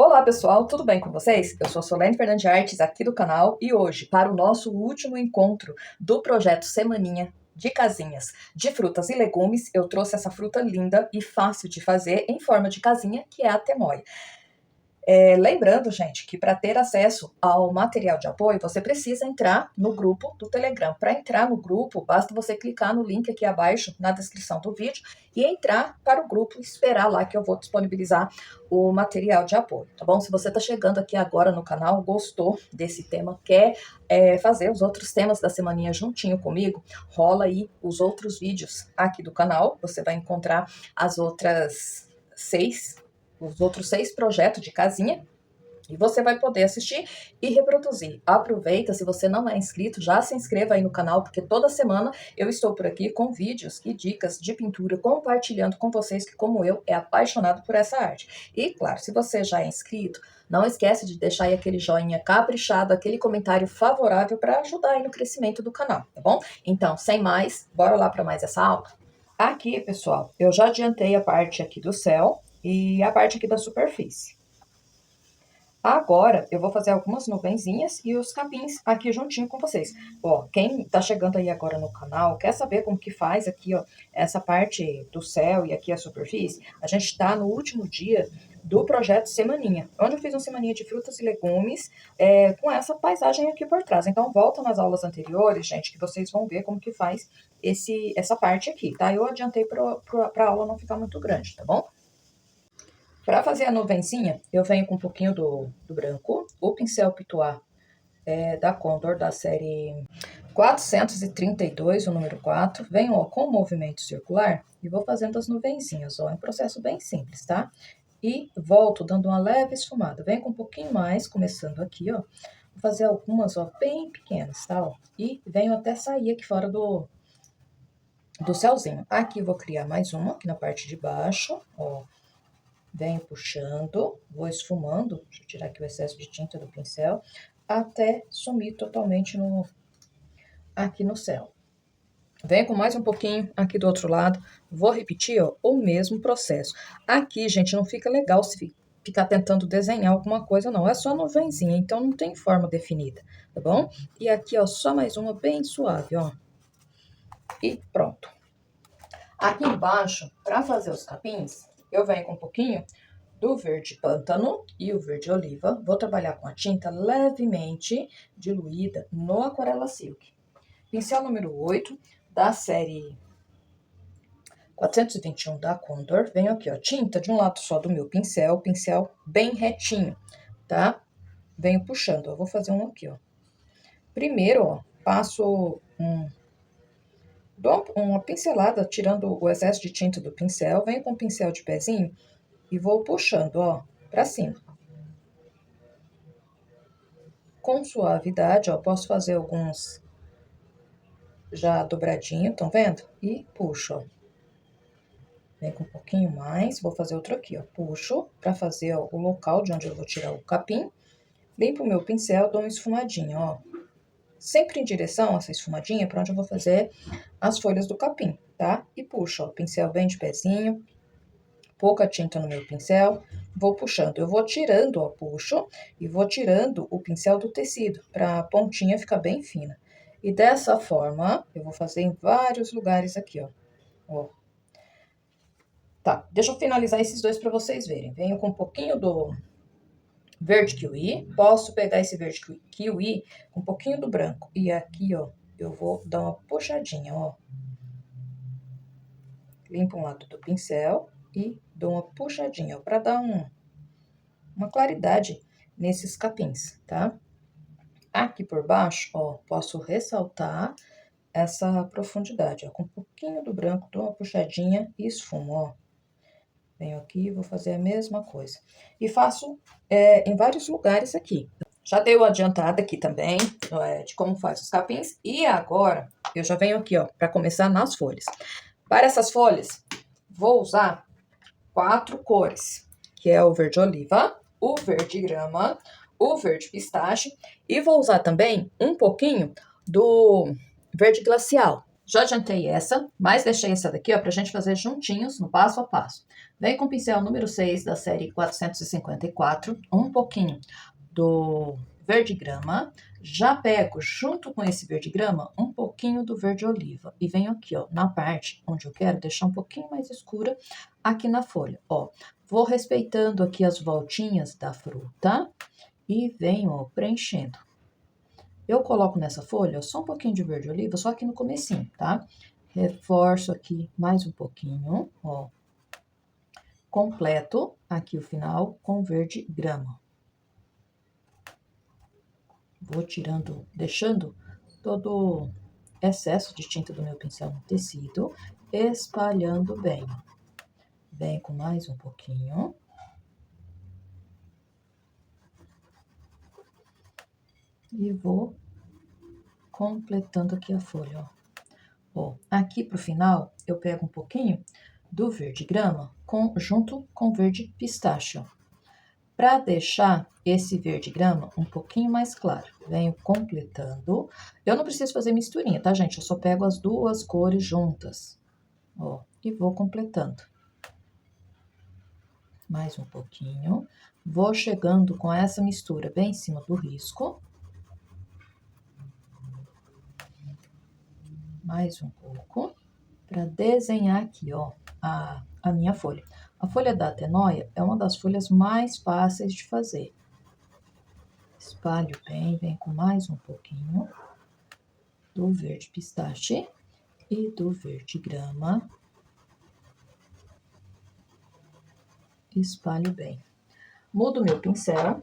Olá pessoal, tudo bem com vocês? Eu sou Solene Fernandes Artes aqui do canal e hoje, para o nosso último encontro do projeto Semaninha de Casinhas de Frutas e Legumes, eu trouxe essa fruta linda e fácil de fazer em forma de casinha, que é a temoia. Lembrando, gente, que para ter acesso ao material de apoio, você precisa entrar no grupo do Telegram. Para entrar no grupo, basta você clicar no link aqui abaixo, na descrição do vídeo, e entrar para o grupo e esperar lá que eu vou disponibilizar o material de apoio, tá bom? Se você está chegando aqui agora no canal, gostou desse tema, quer fazer os outros temas da semaninha juntinho comigo, rola aí os outros vídeos aqui do canal, você vai encontrar os outros seis projetos de casinha, e você vai poder assistir e reproduzir. Aproveita, se você não é inscrito, já se inscreva aí no canal, porque toda semana eu estou por aqui com vídeos e dicas de pintura, compartilhando com vocês que, como eu, é apaixonado por essa arte. E, claro, se você já é inscrito, não esquece de deixar aí aquele joinha caprichado, aquele comentário favorável para ajudar aí no crescimento do canal, tá bom? Então, sem mais, bora lá para mais essa aula? Aqui, pessoal, eu já adiantei a parte aqui do céu e a parte aqui da superfície. Agora, eu vou fazer algumas nuvenzinhas e os capins aqui juntinho com vocês. Ó, quem tá chegando aí agora no canal, quer saber como que faz aqui, ó, essa parte do céu e aqui a superfície? A gente tá no último dia do projeto Semaninha, onde eu fiz uma semaninha de frutas e legumes com essa paisagem aqui por trás. Então, volta nas aulas anteriores, gente, que vocês vão ver como que faz essa parte aqui, tá? Eu adiantei pra aula não ficar muito grande, tá bom? Para fazer a nuvenzinha, eu venho com um pouquinho do branco, o pincel Pituá da Condor, da série 432, o número 4. Venho ó, com o movimento circular e vou fazendo as nuvenzinhas, ó, é um processo bem simples, tá? E volto dando uma leve esfumada. Venho com um pouquinho mais, começando aqui, ó. Vou fazer algumas, ó, bem pequenas, tá? Ó, e venho até sair aqui fora do céuzinho. Aqui vou criar mais uma, aqui na parte de baixo, ó. Venho puxando, vou esfumando, deixa eu tirar aqui o excesso de tinta do pincel, até sumir totalmente aqui no céu. Venho com mais um pouquinho aqui do outro lado, vou repetir, ó, o mesmo processo. Aqui, gente, não fica legal se ficar tentando desenhar alguma coisa, não. É só nuvenzinha, então não tem forma definida, tá bom? E aqui, ó, só mais uma bem suave, ó. E pronto. Aqui embaixo, para fazer os capins, eu venho com um pouquinho do verde pântano e o verde oliva. Vou trabalhar com a tinta levemente diluída no Aquarela Silk. Pincel número 8 da série 421 da Condor. Venho aqui, ó, tinta de um lado só do meu pincel bem retinho, tá? Venho puxando, eu vou fazer um aqui, ó. Primeiro, ó, passo dou uma pincelada, tirando o excesso de tinta do pincel. Venho com o pincel de pezinho e vou puxando, ó, pra cima. Com suavidade, ó, posso fazer alguns já dobradinho, estão vendo? E puxo, ó. Vem com um pouquinho mais, vou fazer outro aqui, ó. Puxo pra fazer, ó, o local de onde eu vou tirar o capim. Limpo o meu pincel, dou uma esfumadinha, ó. Sempre em direção, essa esfumadinha, pra onde eu vou fazer as folhas do capim, tá? E puxo, ó, pincel bem de pezinho, pouca tinta no meu pincel, vou puxando. Eu vou tirando, ó, puxo e vou tirando o pincel do tecido, pra pontinha ficar bem fina. E dessa forma, eu vou fazer em vários lugares aqui, ó. Ó. Tá, deixa eu finalizar esses dois pra vocês verem. Venho com um pouquinho do verde kiwi. Posso pegar esse verde kiwi com um pouquinho do branco. E aqui, ó, eu vou dar uma puxadinha, ó. Limpo um lado do pincel e dou uma puxadinha, ó, pra dar uma claridade nesses capins, tá? Aqui por baixo, ó, posso ressaltar essa profundidade, ó. Com um pouquinho do branco, dou uma puxadinha e esfumo, ó. Venho aqui, vou fazer a mesma coisa. E faço em vários lugares aqui. Já dei uma adiantada aqui também de como faz os capins. E agora, eu já venho aqui, ó, para começar nas folhas. Para essas folhas, vou usar 4 cores, que é o verde oliva, o verde grama, o verde pistache. E vou usar também um pouquinho do verde glacial. Já adiantei essa, mas deixei essa daqui, ó, pra gente fazer juntinhos, no passo a passo. Vem com o pincel número 6 da série 454, um pouquinho do verde grama. Já pego, junto com esse verde grama, um pouquinho do verde oliva. E venho aqui, ó, na parte onde eu quero deixar um pouquinho mais escura, aqui na folha, ó. Vou respeitando aqui as voltinhas da fruta e venho, ó, preenchendo. Eu coloco nessa folha só um pouquinho de verde oliva, só aqui no comecinho, tá? Reforço aqui mais um pouquinho, ó. Completo aqui o final com verde grama. Vou tirando, deixando todo o excesso de tinta do meu pincel no tecido, espalhando bem. Vem com mais um pouquinho. E vou completando aqui a folha, ó. Ó, aqui pro final, eu pego um pouquinho do verde grama junto com verde pistache, ó. Para deixar esse verde grama um pouquinho mais claro, venho completando. Eu não preciso fazer misturinha, tá, gente? Eu só pego as duas cores juntas, ó, e vou completando. Mais um pouquinho. Vou chegando com essa mistura bem em cima do risco. Mais um pouco, para desenhar aqui, ó, a minha folha. A folha da atenóia é uma das folhas mais fáceis de fazer. Espalho bem, vem com mais um pouquinho do verde pistache e do verde grama. Espalho bem. Mudo meu pincel.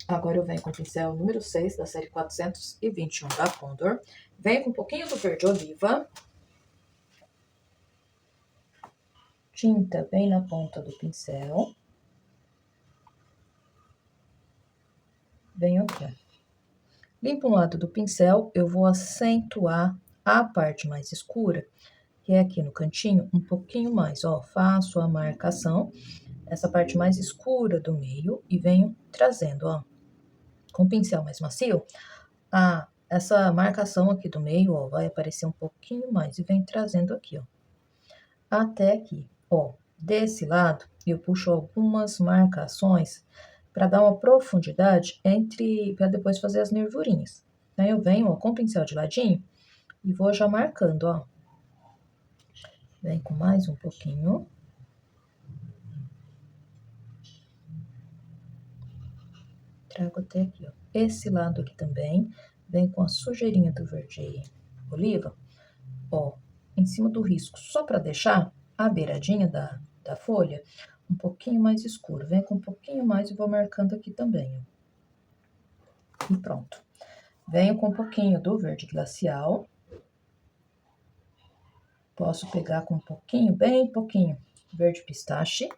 Agora eu venho com o pincel número 6 da série 421 da Condor. Venho com um pouquinho do verde oliva. Tinta bem na ponta do pincel. Venho aqui. Limpo um lado do pincel, eu vou acentuar a parte mais escura, que é aqui no cantinho, um pouquinho mais, ó. Faço a marcação, essa parte mais escura do meio, e venho trazendo, ó, com o pincel mais macio, essa marcação aqui do meio, ó, vai aparecer um pouquinho mais, e venho trazendo aqui, ó, até aqui, ó. Desse lado, eu puxo algumas marcações para dar uma profundidade para depois fazer as nervurinhas. Aí eu venho, ó, com o pincel de ladinho e vou já marcando, ó. Vem com mais um pouquinho. Trago até aqui, ó. Esse lado aqui também, vem com a sujeirinha do verde oliva, ó, em cima do risco, só para deixar a beiradinha da folha um pouquinho mais escuro. Vem com um pouquinho mais e vou marcando aqui também, ó. E pronto. Venho com um pouquinho do verde glacial. Posso pegar com um pouquinho, bem pouquinho, verde pistache.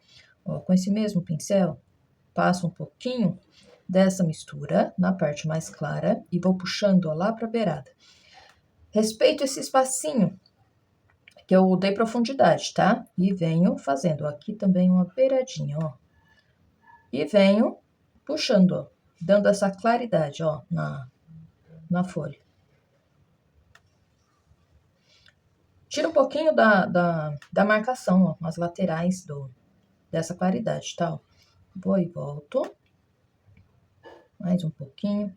Ó, com esse mesmo pincel, passo um pouquinho dessa mistura na parte mais clara e vou puxando, ó, lá para a beirada. Respeito esse espacinho que eu dei profundidade, tá? E venho fazendo aqui também uma beiradinha, ó. E venho puxando, ó, dando essa claridade, ó, na folha. Tira um pouquinho da marcação, ó, nas laterais dessa claridade, tá? Ó. Vou e volto. Mais um pouquinho.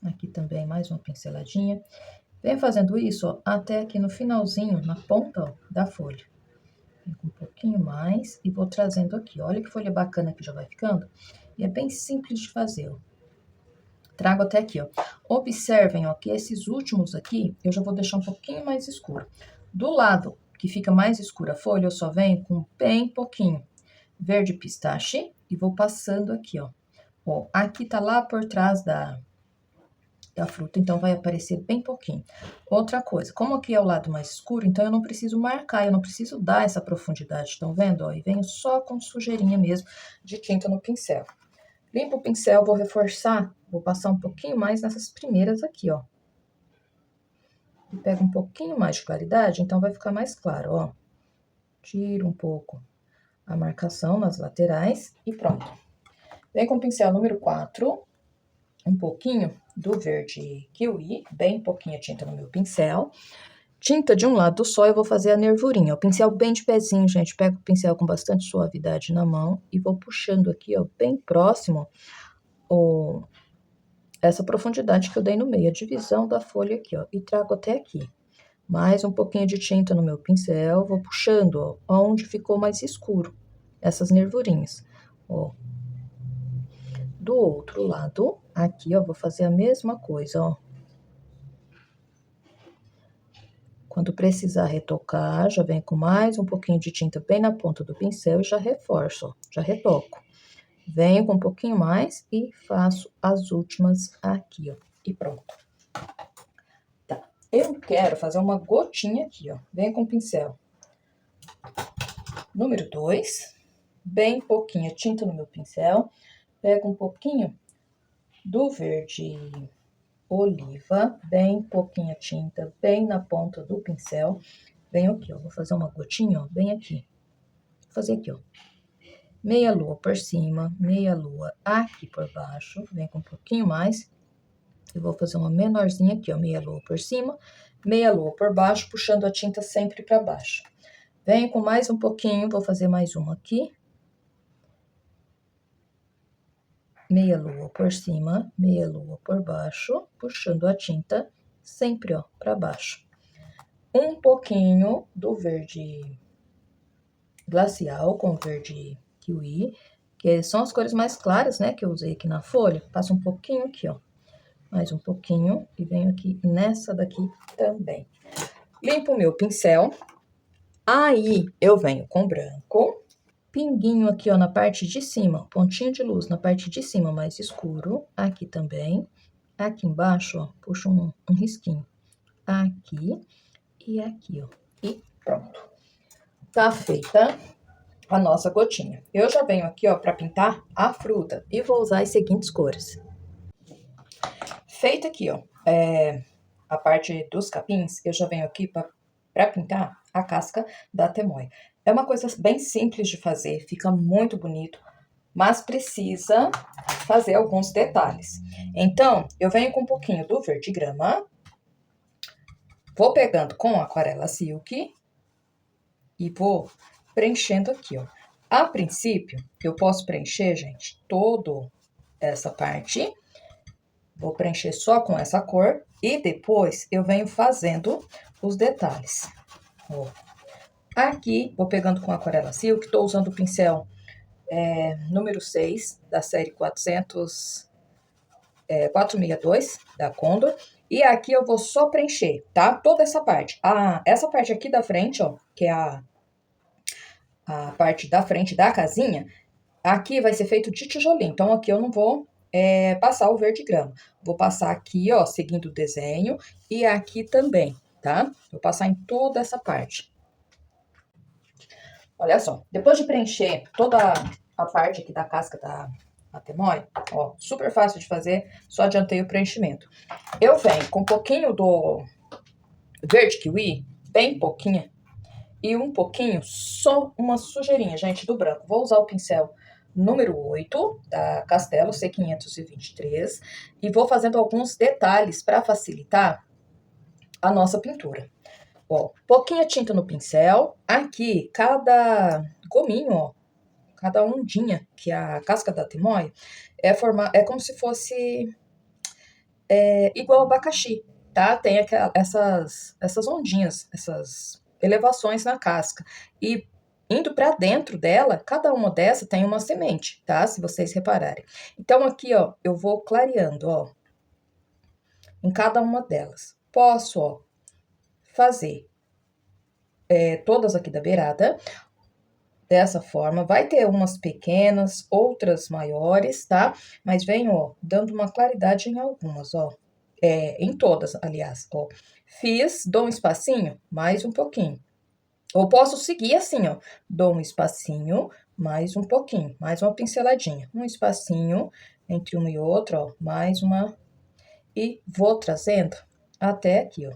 Aqui também mais uma pinceladinha. Venho fazendo isso, ó, até aqui no finalzinho, na ponta, ó, da folha. Venho com um pouquinho mais e vou trazendo aqui. Olha que folha bacana que já vai ficando. E é bem simples de fazer, ó. Trago até aqui, ó. Observem, ó, que esses últimos aqui, eu já vou deixar um pouquinho mais escuro. Do lado que fica mais escura a folha, eu só venho com bem pouquinho verde pistache e vou passando aqui, ó. Ó, aqui tá lá por trás da fruta, então vai aparecer bem pouquinho. Outra coisa, como aqui é o lado mais escuro, então eu não preciso marcar, eu não preciso dar essa profundidade, estão vendo? Ó, e venho só com sujeirinha mesmo de tinta no pincel. Limpo o pincel, vou reforçar, vou passar um pouquinho mais nessas primeiras aqui, ó. E pego um pouquinho mais de claridade, então vai ficar mais claro, ó. Tiro um pouco a marcação nas laterais e pronto. Vem com o pincel número 4, um pouquinho do verde kiwi, bem pouquinha tinta no meu pincel. tinta de um lado só, eu vou fazer a nervurinha. O pincel bem de pezinho, gente. Pego o pincel com bastante suavidade na mão e vou puxando aqui, ó, bem próximo, essa profundidade que eu dei no meio, a divisão da folha aqui, ó. E trago até aqui. Mais um pouquinho de tinta no meu pincel, vou puxando, ó, onde ficou mais escuro, essas nervurinhas, ó. Do outro lado, aqui, ó, vou fazer a mesma coisa, ó. Quando precisar retocar, já venho com mais um pouquinho de tinta bem na ponta do pincel e já reforço, ó, já retoco. Venho com um pouquinho mais e faço as últimas aqui, ó, e pronto. Tá, eu quero fazer uma gotinha aqui, ó, venho com o pincel número 2, bem pouquinha tinta no meu pincel, pego um pouquinho do verde oliva, bem pouquinha tinta, bem na ponta do pincel. Venho aqui, ó, vou fazer uma gotinha, ó, bem aqui. Vou fazer aqui, ó. Meia lua por cima, meia lua aqui por baixo. Vem com um pouquinho mais. Eu vou fazer uma menorzinha aqui, ó, meia lua por cima, meia lua por baixo, puxando a tinta sempre para baixo. Venho com mais um pouquinho, vou fazer mais uma aqui. Meia lua por cima, meia lua por baixo, puxando a tinta sempre, ó, para baixo. Um pouquinho do verde glacial com verde kiwi, que são as cores mais claras, né, que eu usei aqui na folha. Passo um pouquinho aqui, ó, mais um pouquinho e venho aqui nessa daqui também. Limpo o meu pincel, aí eu venho com branco. Pinguinho aqui, ó, na parte de cima, pontinho de luz na parte de cima mais escuro, aqui também. Aqui embaixo, ó, puxo um risquinho aqui e aqui, ó, e pronto. Tá feita a nossa gotinha. Eu já venho aqui, ó, pra pintar a fruta e vou usar as seguintes cores. Feita aqui, ó, a parte dos capins, eu já venho aqui pra pintar a casca da temoia. É uma coisa bem simples de fazer, fica muito bonito, mas precisa fazer alguns detalhes. Então, eu venho com um pouquinho do verde grama, vou pegando com aquarela silk e vou preenchendo aqui, ó. A princípio, eu posso preencher, gente, toda essa parte. Vou preencher só com essa cor e depois eu venho fazendo os detalhes. Ó. Aqui, vou pegando com aquarela silk, tô usando o pincel número 6 da série 462 da Condor. E aqui eu vou só preencher, tá? Toda essa parte. Essa parte aqui da frente, ó, que é a parte da frente da casinha, aqui vai ser feito de tijolinho. Então, aqui eu não vou passar o verde grama. Vou passar aqui, ó, seguindo o desenho, e aqui também, tá? Vou passar em toda essa parte. Olha só, depois de preencher toda a parte aqui da casca da temoia, ó, super fácil de fazer, só adiantei o preenchimento. Eu venho com um pouquinho do verde kiwi, bem pouquinho, e um pouquinho, só uma sujeirinha, gente, do branco. Vou usar o pincel número 8 da Castelo C523 e vou fazendo alguns detalhes para facilitar a nossa pintura. Ó, pouquinha tinta no pincel. Aqui, cada gominho, ó, cada ondinha que a casca da temoia é como se fosse igual abacaxi, tá? Tem essas ondinhas, essas elevações na casca. E indo para dentro dela, cada uma dessa tem uma semente, tá? Se vocês repararem. Então, aqui, ó, eu vou clareando, ó, em cada uma delas. Posso, ó, fazer todas aqui da beirada, dessa forma. Vai ter umas pequenas, outras maiores, tá? Mas venho, ó, dando uma claridade em algumas, ó. Em todas, aliás, ó. Fiz, dou um espacinho, mais um pouquinho. Ou posso seguir assim, ó. Dou um espacinho, mais um pouquinho, mais uma pinceladinha. Um espacinho entre uma e outra, ó. Mais uma. E vou trazendo até aqui, ó.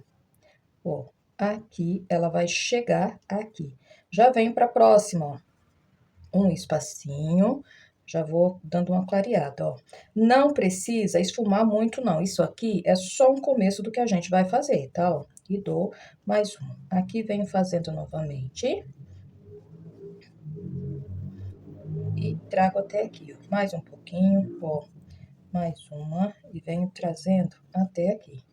Ó, aqui ela vai chegar aqui. Já venho para a próxima, ó. Um espacinho, já vou dando uma clareada, ó. Não precisa esfumar muito, não. Isso aqui é só um começo do que a gente vai fazer, tá, ó? e dou mais uma. Aqui venho fazendo novamente. E trago até aqui, ó, mais um pouquinho, ó, mais uma, e venho trazendo até aqui.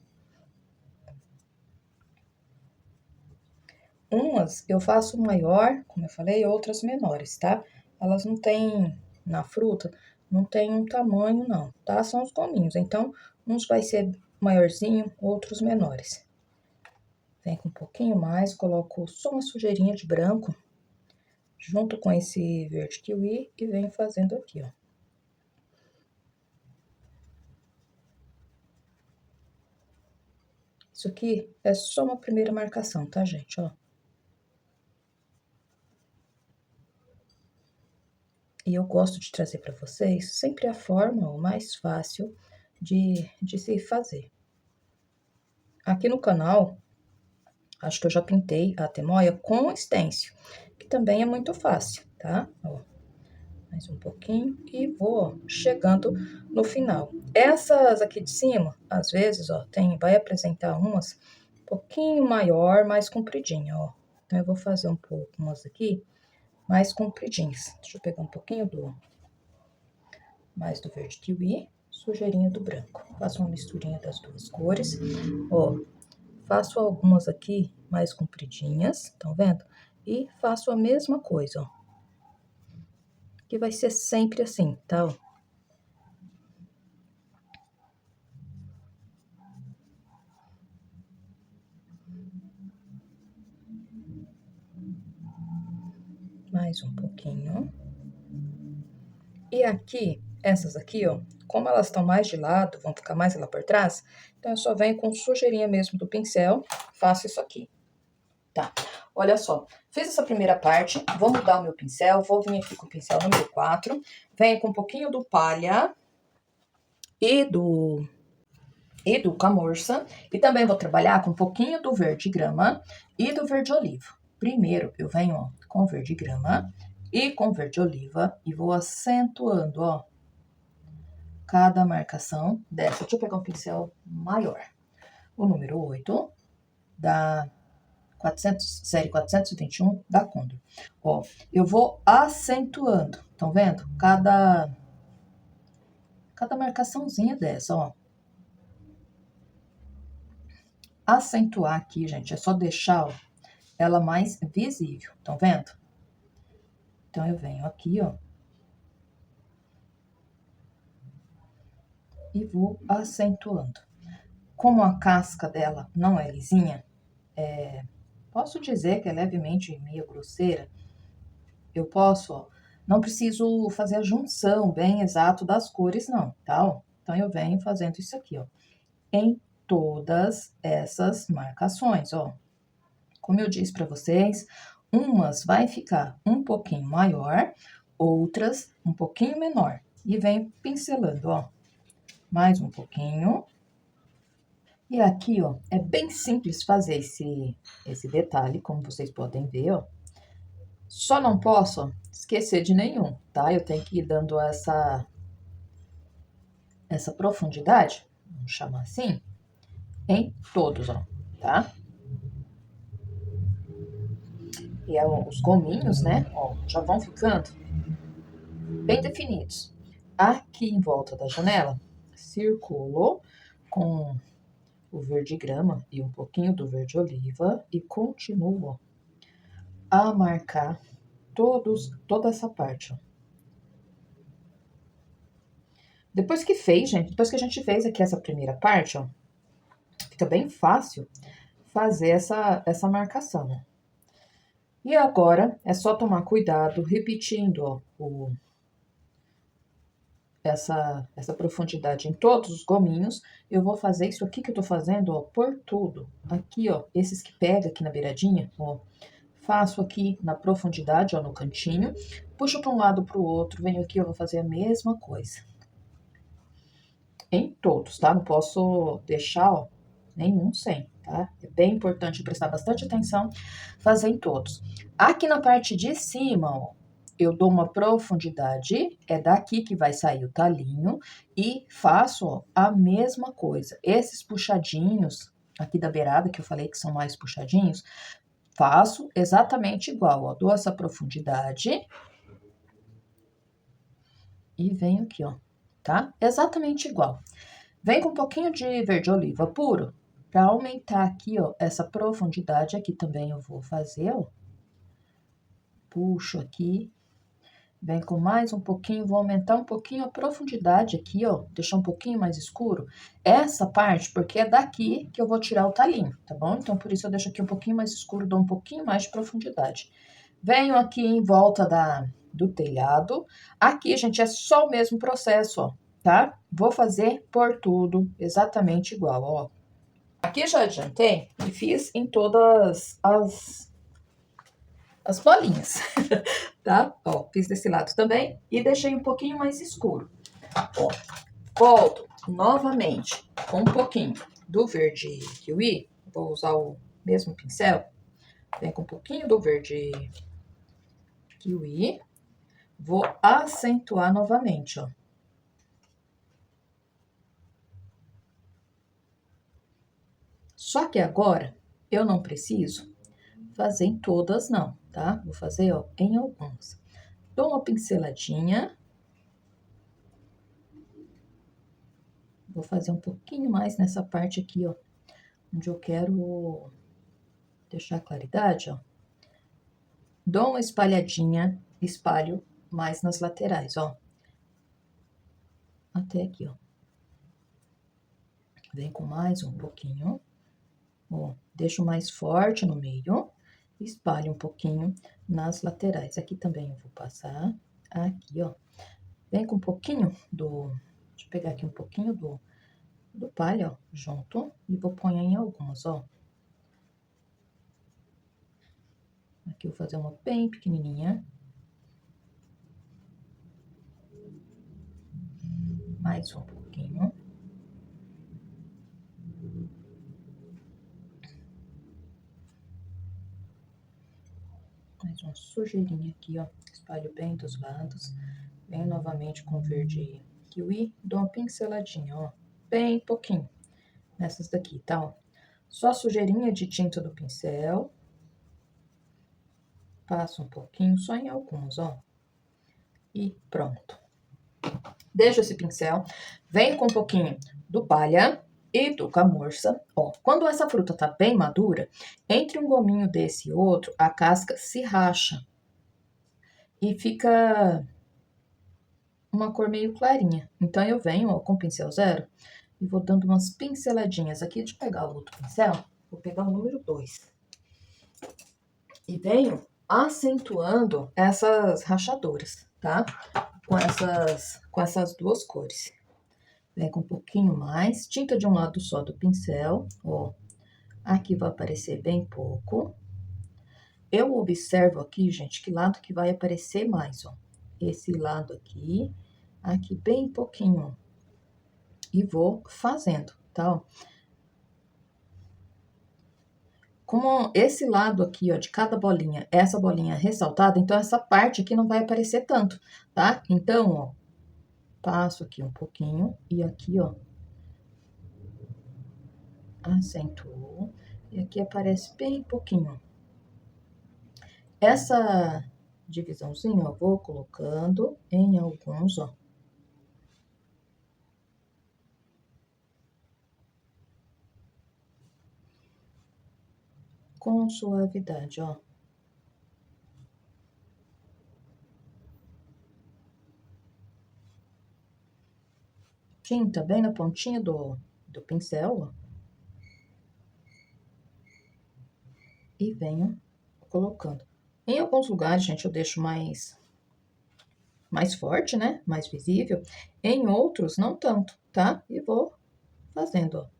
Umas eu faço maior, como eu falei, outras menores, tá? Elas não têm, na fruta, não tem um tamanho não, tá? São os gominhos, então, uns vai ser maiorzinho, outros menores. Vem com um pouquinho mais, coloco só uma sujeirinha de branco, junto com esse verde kiwi, e venho fazendo aqui, ó. Isso aqui é só uma primeira marcação, tá, gente? Ó. E eu gosto de trazer para vocês sempre a forma o mais fácil de se fazer. Aqui no canal, acho que eu já pintei a temoia com stencil, que também é muito fácil, tá? Ó, mais um pouquinho e vou chegando no final. Essas aqui de cima, às vezes, ó, vai apresentar umas um pouquinho maior, mais compridinha, ó. Então, eu vou fazer um pouco umas aqui mais compridinhas. Deixa eu pegar um pouquinho mais do verde kiwi, sujeirinha do branco. Faço uma misturinha das duas cores. Ó, faço algumas aqui mais compridinhas, estão vendo? E faço a mesma coisa, ó. Que vai ser sempre assim, tá? Ó. Mais um pouquinho. E aqui, essas aqui, ó, como elas estão mais de lado, vão ficar mais lá por trás, então eu só venho com sujeirinha mesmo do pincel, faço isso aqui. Tá, olha só, fiz essa primeira parte, vou mudar o meu pincel, vou vir aqui com o pincel número 4, venho com um pouquinho do palha e do camurça, e também vou trabalhar com um pouquinho do verde grama e do verde oliva. Primeiro, eu venho, ó, com verde grama e com verde oliva e vou acentuando, ó, cada marcação dessa. Deixa eu pegar um pincel maior. O número 8 da 400, série 421 da Condor. Ó, eu vou acentuando, estão vendo? Cada marcaçãozinha dessa, ó. Acentuar aqui, gente, é só deixar, ó, ela mais visível, estão vendo? Então, eu venho aqui, ó, e vou acentuando. Como a casca dela não é lisinha, posso dizer que é levemente meio grosseira, eu posso, ó, não preciso fazer a junção bem exato das cores, não, tá? Ó, então, eu venho fazendo isso aqui, ó, em todas essas marcações, ó. Como eu disse para vocês, umas vai ficar um pouquinho maior, outras um pouquinho menor. E venho pincelando, ó, mais um pouquinho. E aqui, ó, é bem simples fazer esse detalhe, como vocês podem ver, ó. Só não posso esquecer de nenhum, tá? Eu tenho que ir dando essa profundidade, vamos chamar assim, em todos, ó, tá? E os gominhos, né, ó, já vão ficando bem definidos. Aqui em volta da janela, circulo com o verde grama e um pouquinho do verde oliva e continuo a marcar toda essa parte. Depois que depois que a gente fez aqui essa primeira parte, ó, fica bem fácil fazer essa marcação. E agora é só tomar cuidado, repetindo, ó, essa profundidade em todos os gominhos. Eu vou fazer isso aqui que eu tô fazendo, ó, por tudo. Aqui, ó, esses que pega aqui na beiradinha, ó, faço aqui na profundidade, ó, no cantinho, puxo para um lado para o outro, venho aqui, eu vou fazer a mesma coisa. Em todos, tá? Não posso deixar, ó, nenhum sem, tá? É bem importante prestar bastante atenção, fazer em todos. Aqui na parte de cima, ó, eu dou uma profundidade, é daqui que vai sair o talinho, e faço, ó, a mesma coisa. Esses puxadinhos aqui da beirada, que eu falei que são mais puxadinhos, faço exatamente igual, ó. Dou essa profundidade e venho aqui, ó, tá? Exatamente igual. Vem com um pouquinho de verde oliva puro, para aumentar aqui, ó, essa profundidade. Aqui também eu vou fazer, ó. Puxo aqui. Vem com mais um pouquinho, vou aumentar um pouquinho a profundidade aqui, ó, deixar um pouquinho mais escuro. Essa parte, porque é daqui que eu vou tirar o talinho, tá bom? Então, por isso eu deixo aqui um pouquinho mais escuro, dou um pouquinho mais de profundidade. Venho aqui em volta do telhado. Aqui, gente, é só o mesmo processo, ó, tá? Vou fazer por tudo exatamente igual, ó. Aqui já adiantei e fiz em todas as bolinhas, tá? Ó, fiz desse lado também e deixei um pouquinho mais escuro. Ó, volto novamente com um pouquinho do verde kiwi. Vou usar o mesmo pincel. Vem com um pouquinho do verde kiwi. Vou acentuar novamente, ó. Só que agora eu não preciso fazer em todas, não, tá? Vou fazer, ó, em algumas. Dou uma pinceladinha. Vou fazer um pouquinho mais nessa parte aqui, ó, onde eu quero deixar a claridade, ó. Dou uma espalhadinha, espalho mais nas laterais, ó. Até aqui, ó. Vem com mais um pouquinho. Ó, deixo mais forte no meio. Espalho um pouquinho nas laterais. Aqui também eu vou passar. Aqui, ó. Vem com um pouquinho do... Deixa eu pegar aqui um pouquinho do palha, ó, junto. E vou pôr em algumas, ó. Aqui eu vou fazer uma bem pequenininha. Mais um pouquinho. Mais uma sujeirinha aqui, ó. Espalho bem dos lados. Venho novamente com verde kiwi. Dou uma pinceladinha, ó. Bem pouquinho. Nessas daqui, tá, ó. Só sujeirinha de tinta do pincel. Passo um pouquinho, só em alguns, ó. E pronto. Deixo esse pincel. Venho com um pouquinho do palha e do camurça. Ó, quando essa fruta tá bem madura, entre um gominho desse e outro, a casca se racha. E fica uma cor meio clarinha. Então, eu venho, ó, com o pincel zero e vou dando umas pinceladinhas aqui. Deixa eu pegar o outro pincel. Vou pegar o número 2. E venho acentuando essas rachaduras, tá? Com essas duas cores. Vem com um pouquinho mais. Tinta de um lado só do pincel, ó. Aqui vai aparecer bem pouco. Eu observo aqui, gente, que lado que vai aparecer mais, ó. Esse lado aqui bem pouquinho, ó. E vou fazendo, tá? Como esse lado aqui, ó, de cada bolinha, essa bolinha é ressaltada, então essa parte aqui não vai aparecer tanto, tá? Então, ó, passo aqui um pouquinho e aqui, ó, acentuo. E aqui aparece bem pouquinho. Essa divisãozinha, eu vou colocando em alguns, ó. Com suavidade, ó. Tinta bem na pontinha do pincel, ó. E venho colocando. Em alguns lugares, gente, eu deixo mais forte, né? Mais visível. Em outros, não tanto, tá? E vou fazendo, ó.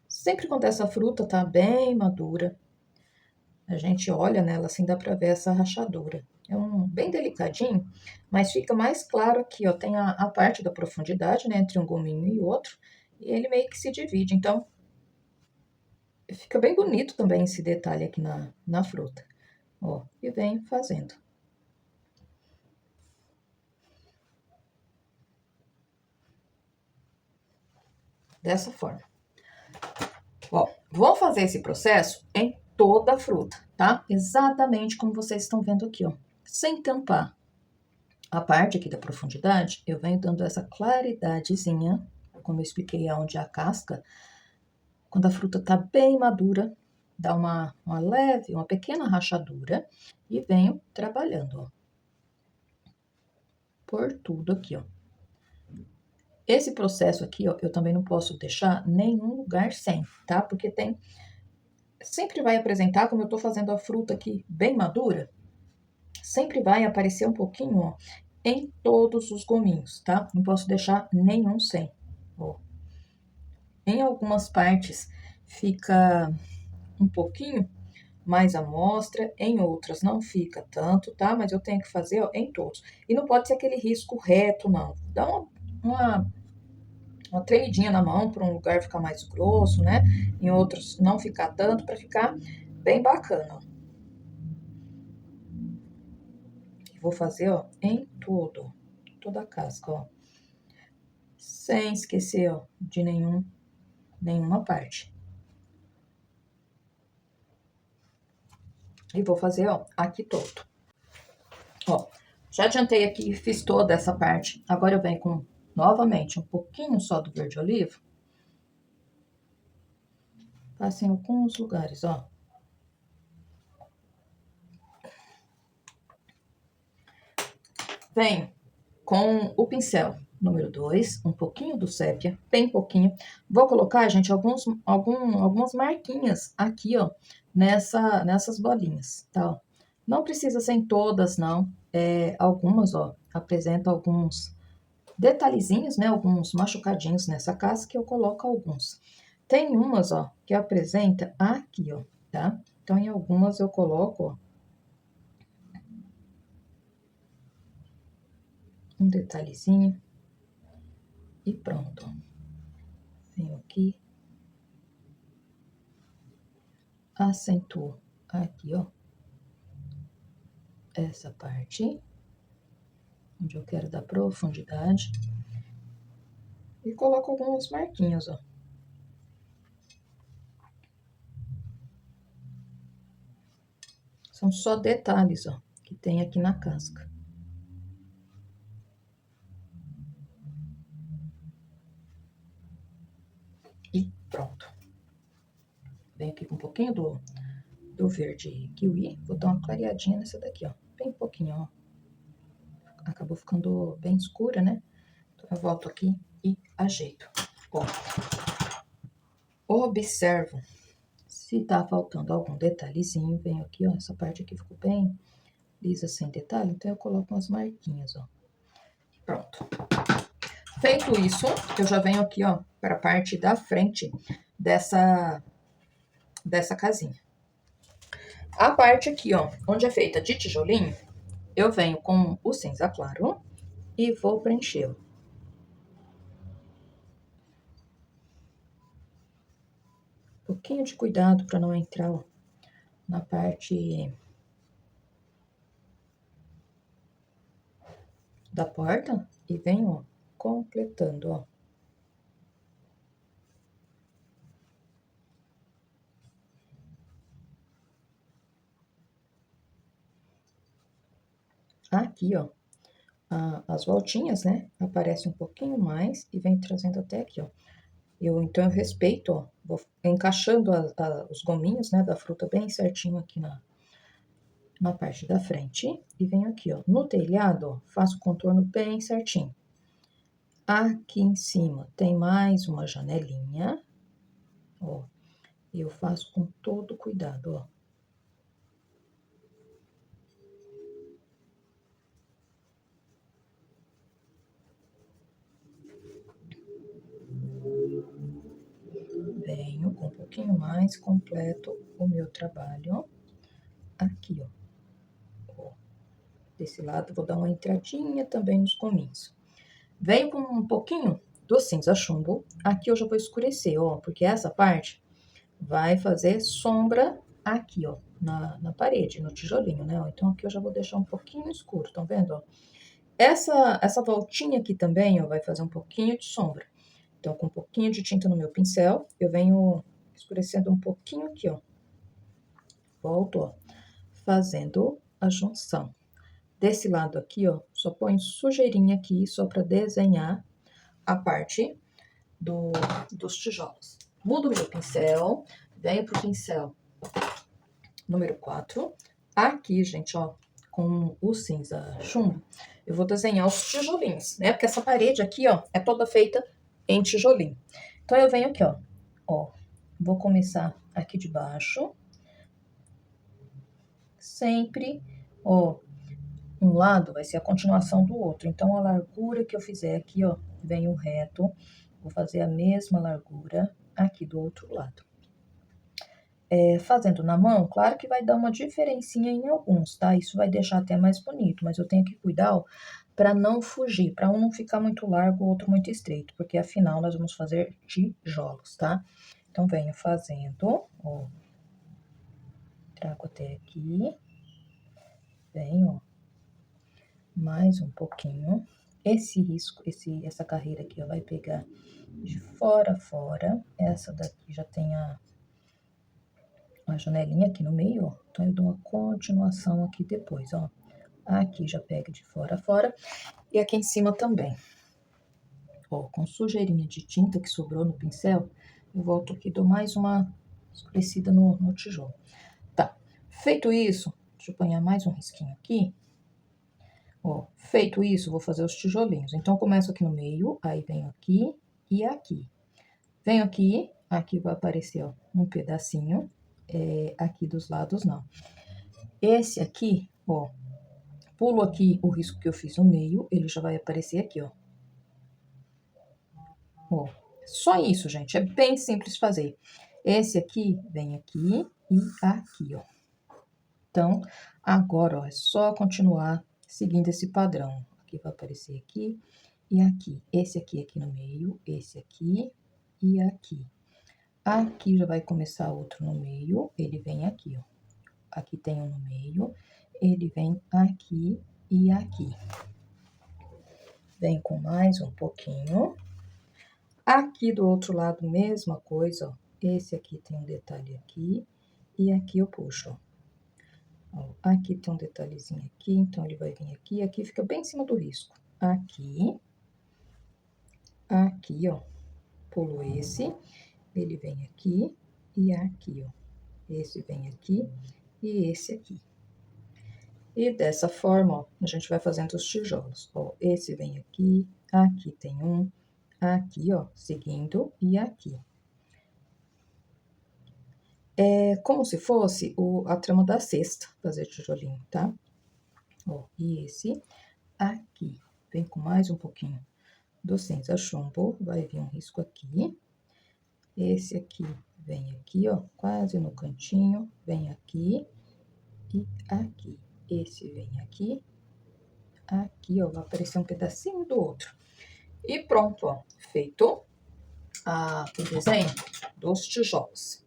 Sempre quando essa fruta tá bem madura, a gente olha nela assim, dá pra ver essa rachadura. É bem delicadinho, mas fica mais claro aqui, ó. Tem a parte da profundidade, né? Entre um gominho e outro, e ele meio que se divide. Então, fica bem bonito também esse detalhe aqui na fruta. Ó, e vem fazendo. dessa forma. Ó, vou fazer esse processo em toda a fruta, tá? Exatamente como vocês estão vendo aqui, ó. Sem tampar. A parte aqui da profundidade, eu venho dando essa claridadezinha, como eu expliquei aonde é a casca. Quando a fruta tá bem madura, dá uma leve, uma pequena rachadura e venho trabalhando, ó. Por tudo aqui, ó. Esse processo aqui, ó, eu também não posso deixar nenhum lugar sem, tá? Porque sempre vai apresentar, como eu tô fazendo a fruta aqui bem madura, sempre vai aparecer um pouquinho, ó, em todos os gominhos, tá? Não posso deixar nenhum sem, ó. Em algumas partes fica um pouquinho mais amostra, em outras não fica tanto, tá? Mas eu tenho que fazer, ó, em todos. E não pode ser aquele risco reto, não. Dá uma tremidinha na mão para um lugar ficar mais grosso, né? Em outros não ficar tanto, para ficar bem bacana. Vou fazer, ó, em toda a casca, ó. Sem esquecer, ó, de nenhuma parte. E vou fazer, ó, aqui todo. Ó, já adiantei aqui, fiz toda essa parte. Agora eu venho com, novamente, um pouquinho só do verde oliva. Passo em alguns lugares, ó. Venho com o pincel número 2, um pouquinho do sépia, bem pouquinho. Vou colocar, gente, algumas marquinhas aqui, ó, nessas bolinhas, tá? Não precisa ser em todas, não. Algumas, ó, apresentam alguns detalhezinhos, né? Alguns machucadinhos nessa casca que eu coloco alguns. Tem umas, ó, que apresenta aqui, ó, tá? Então, em algumas eu coloco, ó, um detalhezinho e pronto. Venho aqui, acentuo aqui, ó, essa parte, onde eu quero dar profundidade, e coloco algumas marquinhas, ó. São só detalhes, ó, que tem aqui na casca. E pronto. Venho aqui com um pouquinho do verde kiwi, vou dar uma clareadinha nessa daqui, ó, bem pouquinho, ó. Acabou ficando bem escura, né? Então, eu volto aqui e ajeito. Ó, observo se tá faltando algum detalhezinho. Venho aqui, ó, essa parte aqui ficou bem lisa, sem detalhe, então eu coloco umas marquinhas, ó. Pronto. Feito isso, eu já venho aqui, ó, para a parte da frente dessa casinha. A parte aqui, ó, onde é feita de tijolinho, eu venho com o cinza claro e vou preencher. Um pouquinho de cuidado para não entrar, ó, na parte da porta e venho, ó, completando, ó. Aqui, ó, as voltinhas, né, aparece um pouquinho mais e vem trazendo até aqui, ó. Então, eu respeito, ó, vou encaixando os gominhos, né, da fruta bem certinho aqui na parte da frente. E venho aqui, ó, no telhado, ó, faço o contorno bem certinho. Aqui em cima tem mais uma janelinha, ó, e eu faço com todo cuidado, ó. Venho com um pouquinho mais, completo o meu trabalho, aqui, ó. Desse lado, vou dar uma entradinha também nos gominhos. Venho com um pouquinho do cinza chumbo. Aqui eu já vou escurecer, ó, porque essa parte vai fazer sombra aqui, ó, na parede, no tijolinho, né? Ó. Então, aqui eu já vou deixar um pouquinho escuro, estão vendo, ó? Essa voltinha aqui também, ó, vai fazer um pouquinho de sombra. Então, com um pouquinho de tinta no meu pincel, eu venho escurecendo um pouquinho aqui, ó. Volto, ó, fazendo a junção. Desse lado aqui, ó, só põe sujeirinha aqui, só para desenhar a parte dos tijolos. Mudo meu pincel, venho pro pincel número 4. Aqui, gente, ó, com o cinza chumbo, eu vou desenhar os tijolinhos, né? Porque essa parede aqui, ó, é toda feita em tijolinho. Então, eu venho aqui, ó, vou começar aqui de baixo. Sempre, ó, um lado vai ser a continuação do outro. Então, a largura que eu fizer aqui, ó, venho reto. Vou fazer a mesma largura aqui do outro lado. Fazendo na mão, claro que vai dar uma diferencinha em alguns, tá? Isso vai deixar até mais bonito, mas eu tenho que cuidar, para não fugir, para um não ficar muito largo, o outro muito estreito, porque afinal nós vamos fazer tijolos, tá? Então, venho fazendo, ó, trago até aqui, venho, ó, mais um pouquinho. Esse risco, essa carreira aqui, ó, vai pegar de fora a fora. Essa daqui já tem a janelinha aqui no meio, ó. Então, eu dou uma continuação aqui depois, ó. Aqui já pega de fora a fora. E aqui em cima também. Ó, com sujeirinha de tinta que sobrou no pincel, eu volto aqui e dou mais uma escurecida no tijolo. Tá. Feito isso, deixa eu apanhar mais um risquinho aqui. Ó, feito isso, vou fazer os tijolinhos. Então, eu começo aqui no meio, aí venho aqui e aqui. Venho aqui, aqui vai aparecer, ó, um pedacinho, aqui dos lados não. Esse aqui, ó, pulo aqui o risco que eu fiz no meio, ele já vai aparecer aqui, ó. Ó, só isso, gente, é bem simples fazer. Esse aqui vem aqui e aqui, ó. Então, agora, ó, é só continuar seguindo esse padrão. Aqui vai aparecer aqui e aqui. Esse aqui no meio, esse aqui e aqui. Aqui já vai começar outro no meio, ele vem aqui, ó. Aqui tem um no meio, ele vem aqui e aqui. Vem com mais um pouquinho. Aqui do outro lado, mesma coisa, ó. Esse aqui tem um detalhe aqui e aqui eu puxo, ó. Ó, aqui tem um detalhezinho aqui, então ele vai vir aqui, aqui fica bem em cima do risco. Aqui, aqui, ó, pulo esse, ele vem aqui e aqui, ó. Esse vem aqui e esse aqui. E dessa forma, ó, a gente vai fazendo os tijolos. Ó, esse vem aqui, aqui tem um, aqui, ó, seguindo e aqui. É como se fosse a trama da cesta, fazer tijolinho, tá? Ó, e esse aqui, vem com mais um pouquinho do cinza chumbo, vai vir um risco aqui. Esse aqui vem aqui, ó, quase no cantinho, vem aqui e aqui. Esse vem aqui, aqui, ó, vai aparecer um pedacinho do outro. E pronto, ó, feito o desenho dos tijolos.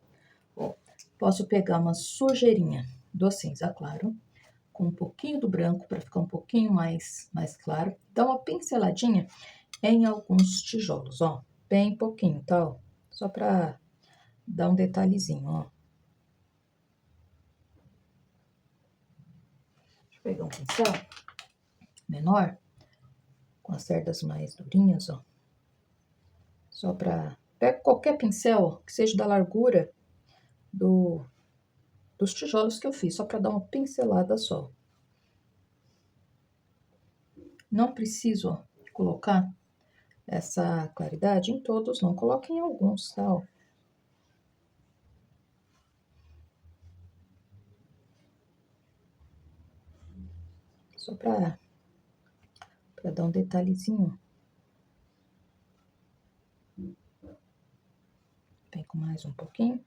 Ó, posso pegar uma sujeirinha do cinza claro, com um pouquinho do branco, para ficar um pouquinho mais claro. Dá uma pinceladinha em alguns tijolos, ó, bem pouquinho, tá? Ó, só para dar um detalhezinho, ó. Deixa eu pegar um pincel menor, com as cerdas mais durinhas, ó. Só para... Pega qualquer pincel, ó, que seja da largura dos tijolos que eu fiz, só para dar uma pincelada só. Não preciso, ó, colocar essa claridade em todos, não. Coloque em alguns, tá? Ó. Só para dar um detalhezinho. Vem com mais um pouquinho.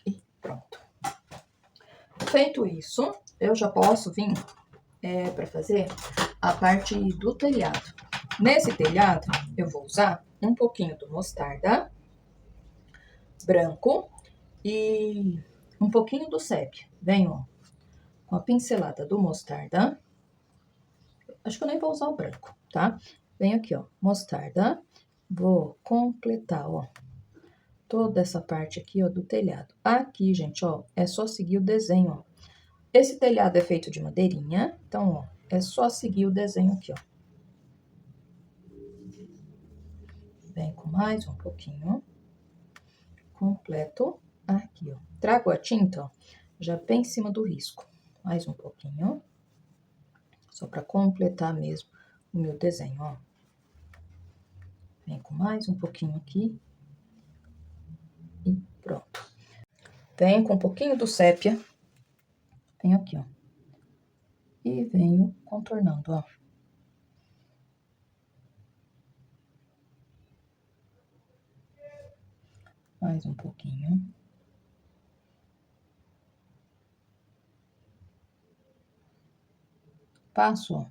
E pronto. Feito isso, eu já posso vir para fazer a parte do telhado. Nesse telhado, eu vou usar um pouquinho do mostarda branco e um pouquinho do sépia. Venho, ó, com a pincelada do mostarda. acho que eu nem vou usar o branco, tá? Venho aqui, ó, mostarda. Vou completar, ó, toda essa parte aqui, ó, do telhado. Aqui, gente, ó, é só seguir o desenho, ó. Esse telhado é feito de madeirinha, então, ó, é só seguir o desenho aqui, ó. Vem com mais um pouquinho. Completo aqui, ó. Trago a tinta, ó, já bem em cima do risco. Mais um pouquinho. Só para completar mesmo o meu desenho, ó. Vem com mais um pouquinho aqui. E pronto. Venho com um pouquinho do sépia. Venho aqui, ó. E venho contornando, ó. Mais um pouquinho. Passo, ó.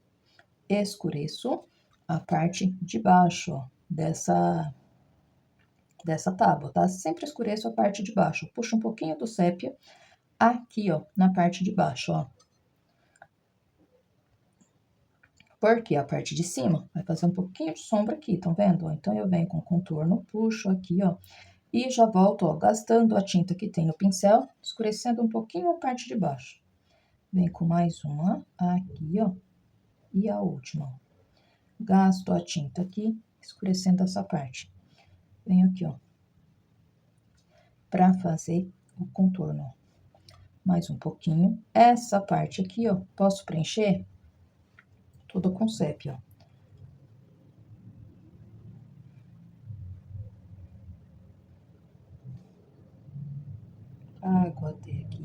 Escureço a parte de baixo, ó, dessa tábua, tá? Sempre escureço a parte de baixo. Puxo um pouquinho do sépia aqui, ó, na parte de baixo, ó. Porque a parte de cima vai fazer um pouquinho de sombra aqui, estão vendo? Então, eu venho com contorno, puxo aqui, ó, e já volto, ó, gastando a tinta que tem no pincel, escurecendo um pouquinho a parte de baixo. Vem com mais uma aqui, ó, e a última, ó. Gasto a tinta aqui, escurecendo essa parte. Venho aqui, ó, pra fazer o contorno, ó. Mais um pouquinho. Essa parte aqui, ó, posso preencher tudo com sépia, ó. Trago até aqui,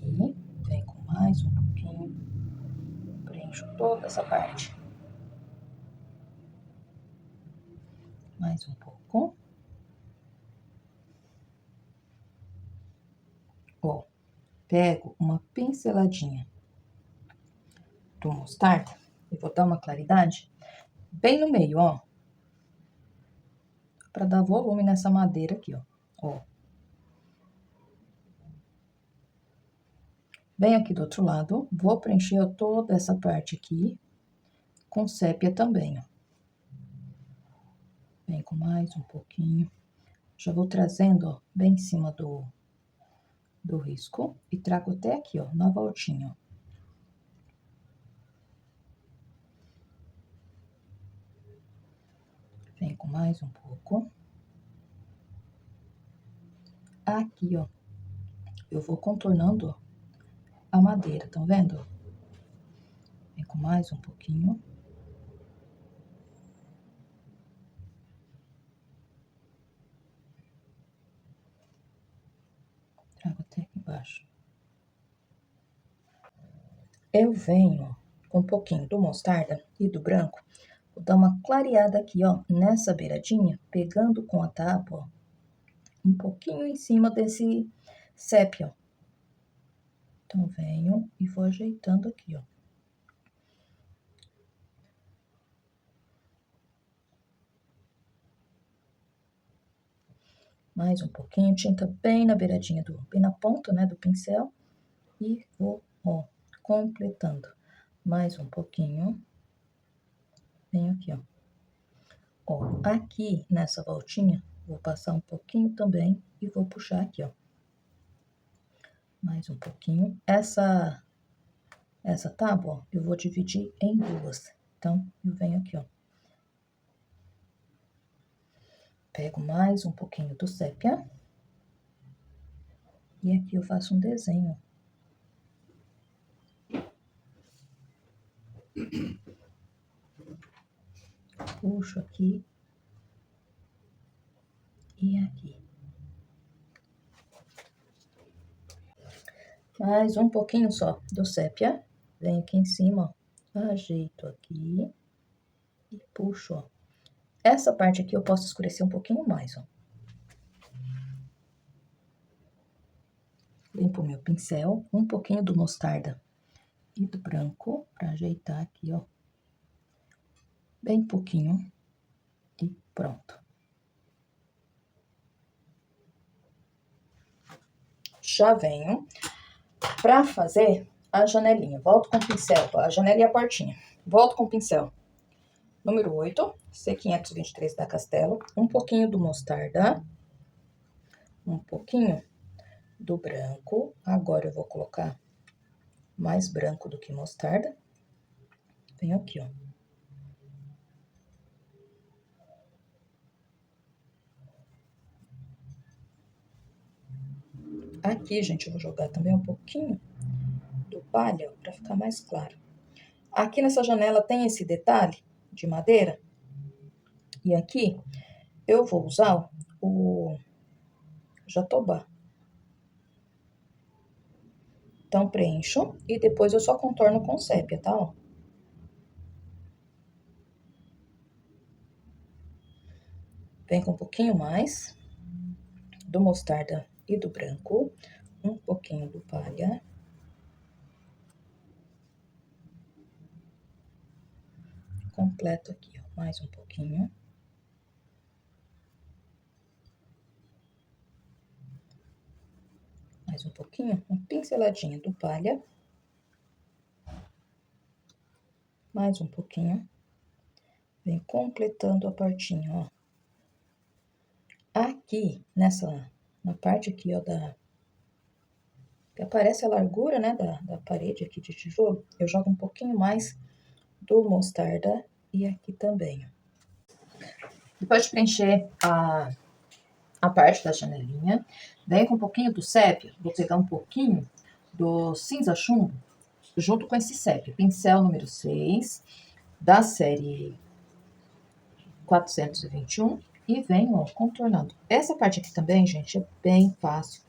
vem com mais um pouquinho, preencho toda essa parte. Mais um pouco. Ó, pego uma pinceladinha do mostarda e vou dar uma claridade bem no meio, ó. Pra dar volume nessa madeira aqui, ó. Ó. Venho aqui do outro lado, vou preencher ó, toda essa parte aqui com sépia também, ó. Vem com mais um pouquinho. Já vou trazendo, ó, bem em cima do risco e trago até aqui, ó, na voltinha, ó. Vem com mais um pouco. Aqui, ó, eu vou contornando, ó, a madeira, estão vendo? Vem com mais um pouquinho. Trago até aqui embaixo. Eu venho com um pouquinho do mostarda e do branco, vou dar uma clareada aqui, ó, nessa beiradinha, pegando com a tábua, ó, um pouquinho em cima desse sépia, ó. Então, venho e vou ajeitando aqui, ó. Mais um pouquinho, tinta bem na beiradinha, bem na ponta, né, do pincel. E vou, ó, completando. Mais um pouquinho. Venho aqui, ó. Ó, aqui nessa voltinha, vou passar um pouquinho também e vou puxar aqui, ó. Mais um pouquinho. Essa tábua, ó, eu vou dividir em duas. Então, eu venho aqui, ó. Pego mais um pouquinho do sépia. E aqui eu faço um desenho. Puxo aqui. E aqui. Mais um pouquinho só do sépia. Venho aqui em cima, ó. Ajeito aqui. E puxo, ó. Essa parte aqui eu posso escurecer um pouquinho mais, ó. Limpo meu pincel, um pouquinho do mostarda e do branco, pra ajeitar aqui, ó. Bem pouquinho. E pronto. Já venho pra fazer a janelinha. Volto com o pincel, a janela e a portinha. Volto com o pincel Número 8, C523 da Castelo, um pouquinho do mostarda, um pouquinho do branco. Agora eu vou colocar mais branco do que mostarda. Vem aqui, ó. Aqui, gente, eu vou jogar também um pouquinho do palha, para ficar mais claro. Aqui nessa janela tem esse detalhe de madeira. E aqui eu vou usar o jatobá. Então, preencho e depois eu só contorno com sépia, tá? Ó. Vem com um pouquinho mais do mostarda e do branco, um pouquinho do palha. Completo aqui, ó, mais um pouquinho. Mais um pouquinho, uma pinceladinha do palha. Mais um pouquinho. Vem completando a partinha, ó. Aqui, na parte aqui, ó, que aparece a largura, né, da parede aqui de tijolo, eu jogo um pouquinho mais do mostarda e aqui também, ó. Depois de preencher a parte da janelinha, vem com um pouquinho do sépia, vou pegar um pouquinho do cinza chumbo, junto com esse sépia, pincel número 6, da série 421, e venho, ó, contornando. Essa parte aqui também, gente, é bem fácil.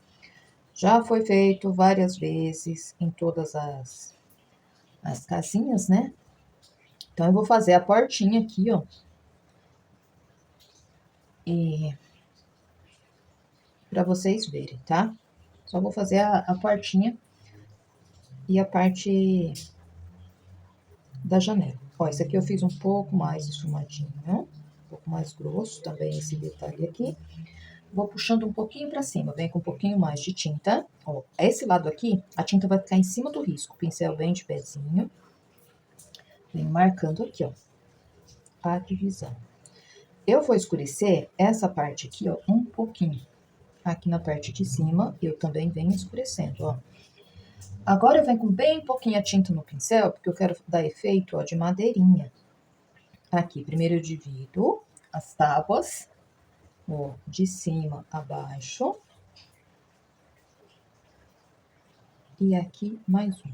Já foi feito várias vezes em todas as casinhas, né? Então, eu vou fazer a portinha aqui, ó. E para vocês verem, tá? Só vou fazer a portinha e a parte da janela. Ó, esse aqui eu fiz um pouco mais esfumadinho, um pouco mais grosso também esse detalhe aqui. Vou puxando um pouquinho pra cima, vem com um pouquinho mais de tinta. Ó, esse lado aqui, a tinta vai ficar em cima do risco, pincel bem de pezinho. Vem marcando aqui, ó, a divisão. Eu vou escurecer essa parte aqui, ó, um pouquinho. Aqui na parte de cima, eu também venho escurecendo, ó. Agora eu venho com bem pouquinha tinta no pincel, porque eu quero dar efeito, ó, de madeirinha. Aqui, primeiro eu divido as tábuas, ó, de cima a baixo. E aqui mais um.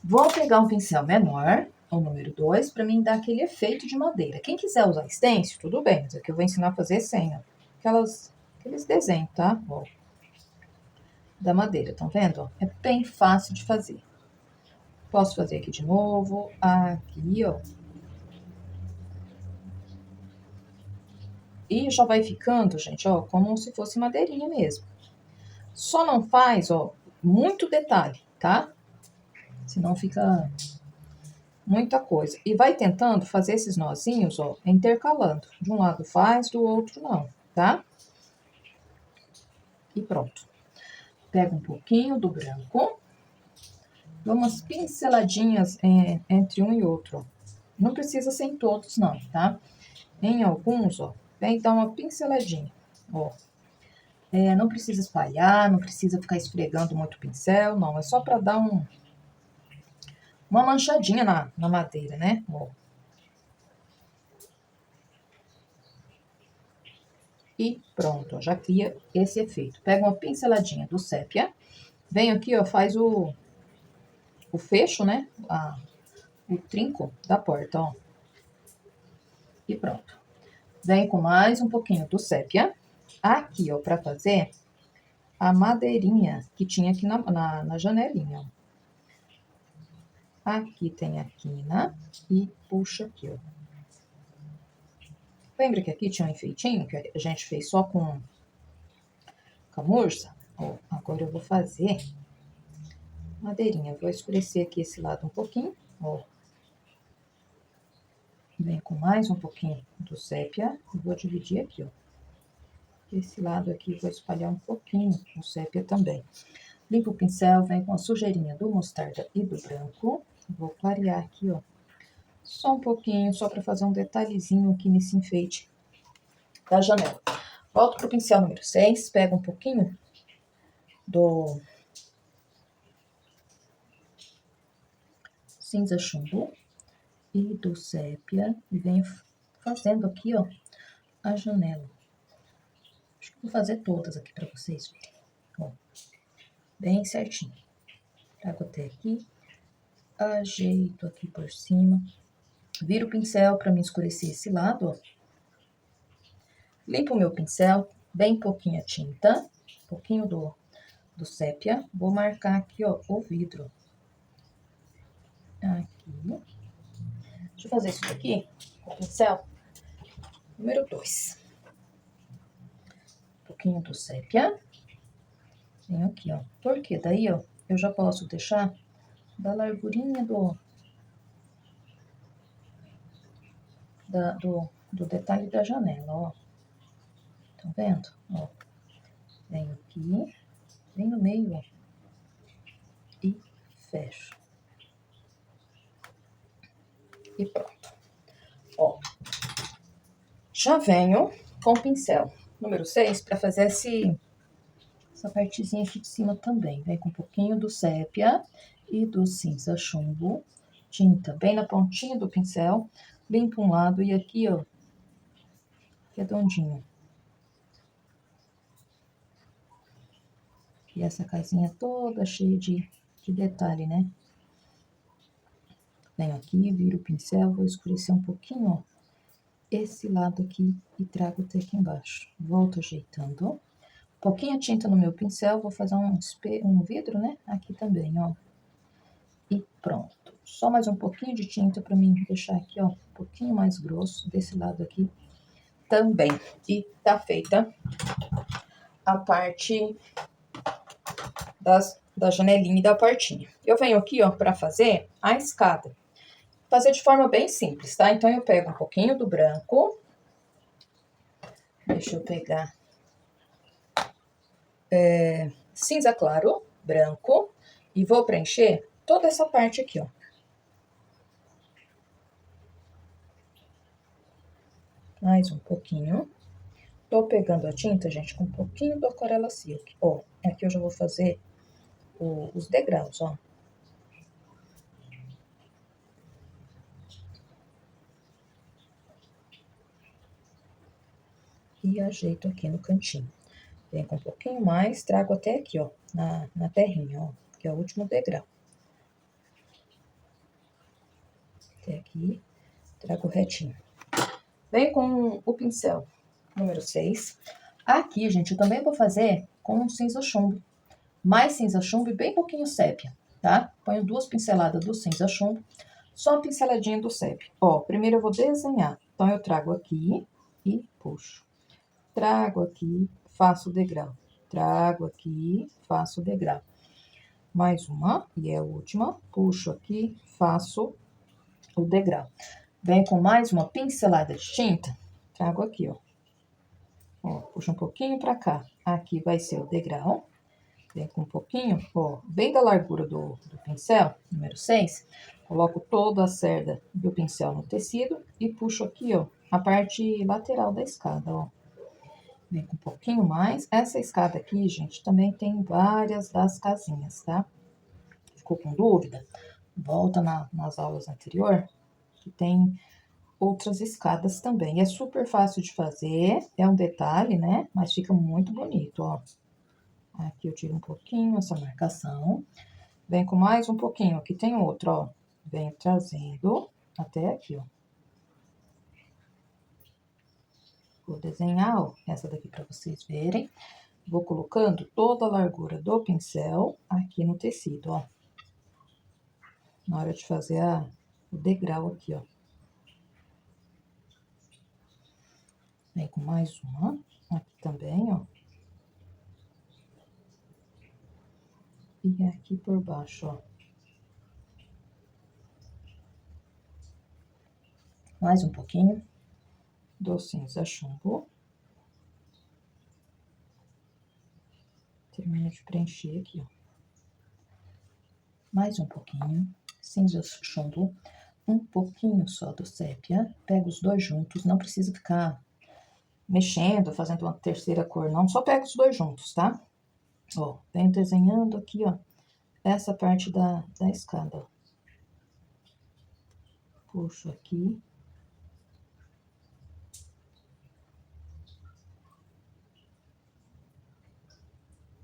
Vou pegar um pincel menor, o número 2, para mim dar aquele efeito de madeira. Quem quiser usar stencil, tudo bem, mas aqui eu vou ensinar a fazer sem, ó. Aqueles desenhos, tá? Ó, da madeira, estão vendo? Ó? É bem fácil de fazer. Posso fazer aqui de novo, aqui, ó. E já vai ficando, gente, ó, como se fosse madeirinha mesmo. Só não faz, ó, muito detalhe, tá? Senão fica muita coisa. E vai tentando fazer esses nozinhos, ó, intercalando. De um lado faz, do outro não, tá? E pronto. Pega um pouquinho do branco. Dá umas pinceladinhas entre um e outro, ó. Não precisa ser em todos, não, tá? Em alguns, ó, vem dar uma pinceladinha, ó. Não precisa espalhar, não precisa ficar esfregando muito o pincel, não. É só pra dar uma manchadinha na madeira, né? Ó. E pronto, ó, já cria esse efeito. Pega uma pinceladinha do sépia, vem aqui, ó, faz o fecho, né? O trinco da porta, ó. E pronto. Vem com mais um pouquinho do sépia. Aqui, ó, pra fazer a madeirinha que tinha aqui na janelinha, ó. Aqui tem a quina e puxa aqui, ó. Lembra que aqui tinha um enfeitinho que a gente fez só com camurça? Ó, agora eu vou fazer madeirinha. Vou escurecer aqui esse lado um pouquinho, ó. Vem com mais um pouquinho do sépia e vou dividir aqui, ó. Esse lado aqui vou espalhar um pouquinho o sépia também. Limpa o pincel, vem com a sujeirinha do mostarda e do branco. Vou clarear aqui, ó, Só um pouquinho, só para fazer um detalhezinho aqui nesse enfeite da janela. Volto pro pincel número 6, pego um pouquinho do cinza chumbo e do sépia e venho fazendo aqui, ó, a janela. Acho que vou fazer todas aqui para vocês verem, ó, bem certinho. Trago até aqui, ajeito aqui por cima, viro o pincel para me escurecer esse lado, ó. Limpo o meu pincel, bem pouquinha tinta, pouquinho do sépia. Vou marcar aqui, ó, o vidro. Aqui. Deixa eu fazer isso daqui com o pincel número 2. Um pouquinho do sépia. Venho aqui, ó. Porque daí, ó, eu já posso deixar da largurinha do detalhe da janela, ó. Tá vendo? Ó. Venho aqui, vem no meio, ó. E fecho. E pronto. Ó. Já venho com o pincel número 6 para fazer essa partezinha aqui de cima também. Vem com um pouquinho do sépia e do cinza chumbo. Tinta bem na pontinha do pincel. Limpo um lado e aqui, ó, redondinho. E essa casinha toda cheia de detalhe, né? Venho aqui, viro o pincel, vou escurecer um pouquinho, ó, esse lado aqui e trago até aqui embaixo. Volto ajeitando. Pouquinha tinta no meu pincel, vou fazer um vidro, né? Aqui também, ó. E pronto. Só mais um pouquinho de tinta para mim deixar aqui, ó, um pouquinho mais grosso desse lado aqui também. E tá feita a parte da janelinha e da portinha. Eu venho aqui, ó, para fazer a escada. Fazer de forma bem simples, tá? Então, eu pego um pouquinho do branco. Deixa eu pegar cinza claro, branco. E vou preencher toda essa parte aqui, ó. Mais um pouquinho. Tô pegando a tinta, gente, com um pouquinho do Aquarela Silk. Ó, aqui eu já vou fazer os degraus, ó. E ajeito aqui no cantinho. Venho com um pouquinho mais, trago até aqui, ó, na terrinha, ó, que é o último degrau. Até aqui, trago retinho. Venho com o pincel número 6. Aqui, gente, eu também vou fazer com um cinza chumbo. Mais cinza chumbo e bem pouquinho sépia, tá? Ponho 2 pinceladas do cinza chumbo, só uma pinceladinha do sépia. Ó, primeiro eu vou desenhar. Então, eu trago aqui e puxo. Trago aqui, faço o degrau. Trago aqui, faço o degrau. Mais uma, e é a última. Puxo aqui, faço o degrau. Venho com mais uma pincelada de tinta. Trago aqui, ó. Ó, puxo um pouquinho pra cá. Aqui vai ser o degrau. Vem com um pouquinho, ó, bem da largura do pincel, número 6. Coloco toda a cerda do pincel no tecido e puxo aqui, ó, a parte lateral da escada, ó. Vem com um pouquinho mais. Essa escada aqui, gente, também tem várias das casinhas, tá? Ficou com dúvida? Volta nas aulas anteriores, que tem outras escadas também. É super fácil de fazer, é um detalhe, né? Mas fica muito bonito, ó. Aqui eu tiro um pouquinho essa marcação. Vem com mais um pouquinho. Aqui tem outro, ó. Venho trazendo até aqui, ó. Vou desenhar, ó, essa daqui para vocês verem. Vou colocando toda a largura do pincel aqui no tecido, ó. Na hora de fazer o degrau aqui, ó. Vem com mais uma. Aqui também, ó. E aqui por baixo, ó. Mais um pouquinho do cinza chumbo. Termino de preencher aqui, ó. Mais um pouquinho. Cinza chumbo. um pouquinho só do sépia, pego os dois juntos, não precisa ficar mexendo, fazendo uma terceira cor, não, só pego os dois juntos, tá? Ó, venho desenhando aqui, ó, essa parte da escada, ó. Puxo aqui.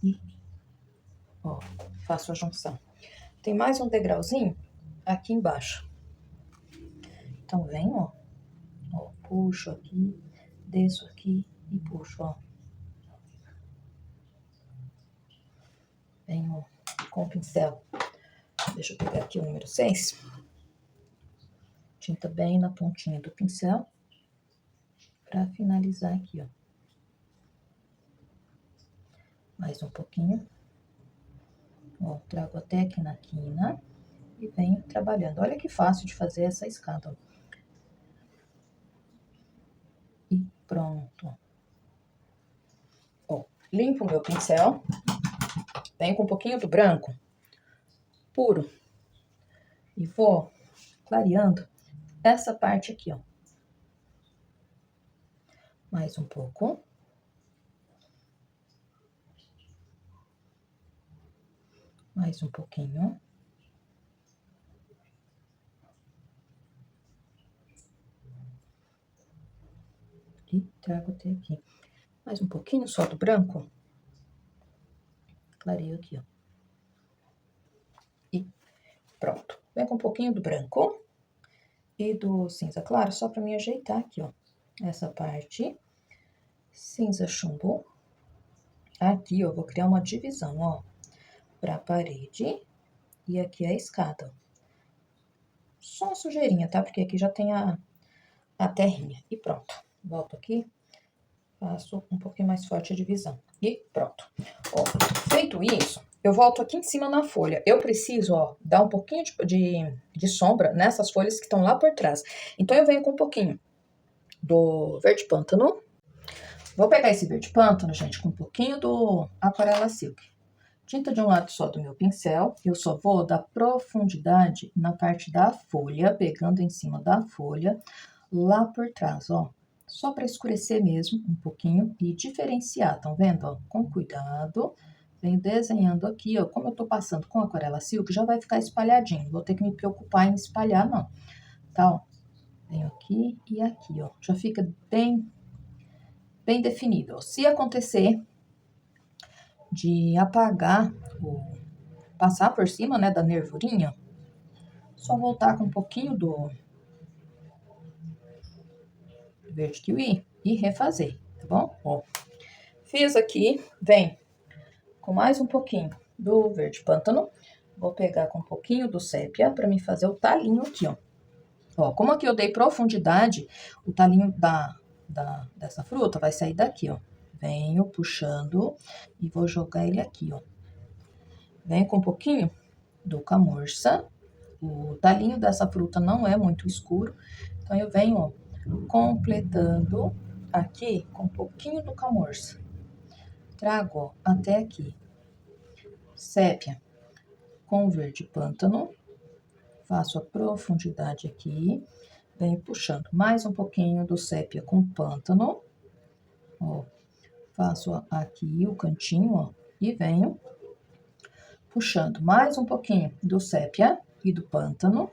E, ó, faço a junção. Tem mais um degrauzinho aqui embaixo. Então, venho, ó, puxo aqui, desço aqui e puxo, ó. Venho com o pincel. Deixa eu pegar aqui o número 6. Tinta bem na pontinha do pincel. Pra finalizar aqui, ó. Mais um pouquinho. Ó, trago até aqui na quina e venho trabalhando. Olha que fácil de fazer essa escada, ó. E pronto. Ó, limpo o meu pincel. Venho com um pouquinho do branco puro e vou clareando essa parte aqui, ó. Mais um pouco. Mais um pouquinho. E trago até aqui. Mais um pouquinho só do branco. Clareio aqui, ó. E pronto. Vem com um pouquinho do branco e do cinza claro, só pra me ajeitar aqui, ó. Essa parte. Cinza chumbo. Aqui, ó, vou criar uma divisão, ó. Pra parede. E aqui a escada, ó. Só uma sujeirinha, tá? Porque aqui já tem a terrinha. E pronto. Volto aqui. Faço um pouquinho mais forte a divisão. E pronto. Ó, feito isso, eu volto aqui em cima na folha. Eu preciso, ó, dar um pouquinho de sombra nessas folhas que estão lá por trás. Então, eu venho com um pouquinho do verde pântano. Vou pegar esse verde pântano, gente, com um pouquinho do aquarela silk. Tinta de um lado só do meu pincel. Eu só vou dar profundidade na parte da folha, pegando em cima da folha, lá por trás, ó. Só para escurecer mesmo um pouquinho e diferenciar, estão vendo? Ó, com cuidado, venho desenhando aqui, ó. Como eu tô passando com aquarela silk, já vai ficar espalhadinho. Não vou ter que me preocupar em espalhar, não. Tá, ó. Venho aqui e aqui, ó. Já fica bem definido, ó. Se acontecer de apagar, passar por cima, né, da nervurinha, só voltar com um pouquinho do verde kiwi e refazer, tá bom? Ó, fiz aqui, vem com mais um pouquinho do verde pântano, vou pegar com um pouquinho do sépia para me fazer o talinho aqui, ó. Ó, como aqui eu dei profundidade, o talinho dessa fruta vai sair daqui, ó. Venho puxando e vou jogar ele aqui, ó. Venho com um pouquinho do camurça. O talinho dessa fruta não é muito escuro, então eu venho, ó, completando aqui com um pouquinho do camurça. Trago, ó, até aqui. Sépia com verde pântano. Faço a profundidade aqui. Venho puxando mais um pouquinho do sépia com pântano. Ó, faço aqui o cantinho, ó, e venho puxando mais um pouquinho do sépia e do pântano.